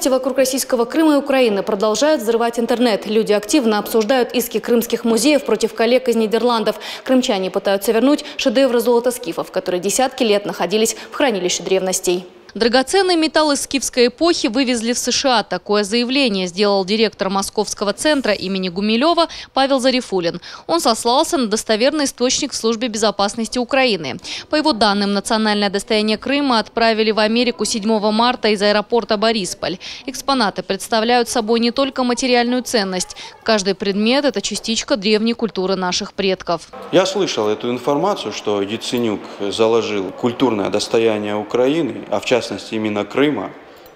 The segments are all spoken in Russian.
Новости вокруг российского Крыма и Украины продолжают взрывать интернет. Люди активно обсуждают иски крымских музеев против коллег из Нидерландов. Крымчане пытаются вернуть шедевры золота скифов, которые десятки лет находились в хранилище древностей. Драгоценный металл из скифской эпохи вывезли в США. Такое заявление сделал директор Московского центра имени Гумилева Павел Зарифулин. Он сослался на достоверный источник в службе безопасности Украины. По его данным, национальное достояние Крыма отправили в Америку 7 марта из аэропорта Борисполь. Экспонаты представляют собой не только материальную ценность. Каждый предмет – это частичка древней культуры наших предков. Я слышал эту информацию, что Яценюк заложил культурное достояние Украины, а в частности именно Крыма,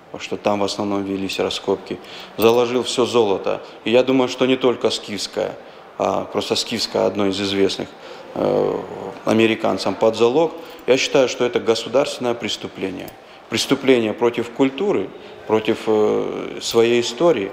потому что там в основном велись раскопки, заложил все золото. И я думаю, что не только скифское, а просто скифское, одно из известных американцам под залог. Я считаю, что это государственное преступление. Преступление против культуры, против своей истории.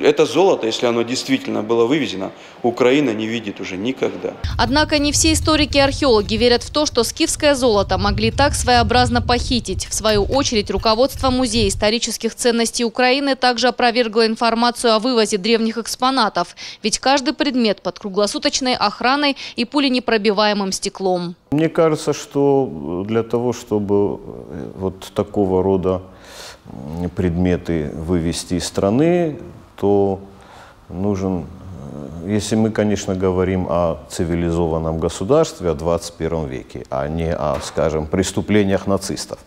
Это золото, если оно действительно было вывезено, Украина не видит уже никогда. Однако не все историки и археологи верят в то, что скифское золото могли так своеобразно похитить. В свою очередь, руководство Музея исторических ценностей Украины также опровергло информацию о вывозе древних экспонатов. Ведь каждый предмет под круглосуточной охраной и пуленепробиваемым стеклом. Мне кажется, что для того, чтобы вот такого рода предметы вывести из страны, то нужен, если мы, конечно, говорим о цивилизованном государстве, о 21 веке, а не о, скажем, преступлениях нацистов,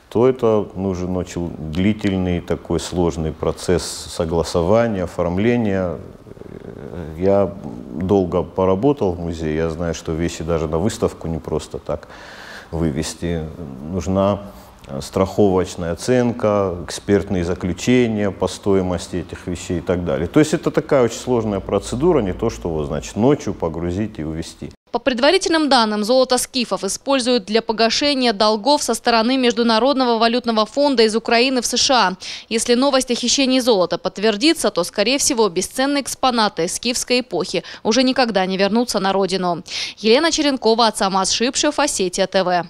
то это нужен очень длительный такой сложный процесс согласования, оформления. Я долго поработал в музее, я знаю, что вещи даже на выставку не просто так вывести. Нужна страховочная оценка, экспертные заключения по стоимости этих вещей и так далее. То есть это такая очень сложная процедура, не то, что вот, значит, ночью погрузить и увезти. По предварительным данным, золото скифов используют для погашения долгов со стороны Международного валютного фонда из Украины в США. Если новость о хищении золота подтвердится, то, скорее всего, бесценные экспонаты скифской эпохи уже никогда не вернутся на родину. Елена Черенкова, Ацамаз Шипшев, Осетия ТВ.